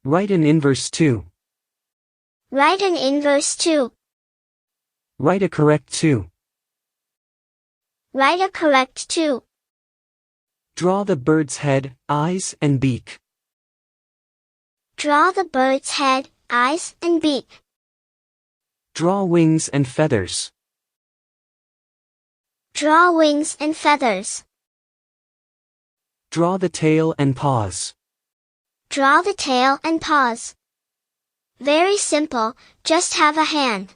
Write an inverse 2. Write an inverse 2. Write a correct 2. Write a correct 2. Draw the bird's head, eyes, and beak. Draw the bird's head, eyes, and beak. Draw wings and feathers. Draw wings and feathers. Draw the tail and paws. Draw the tail and paws. Very simple, just have a hand.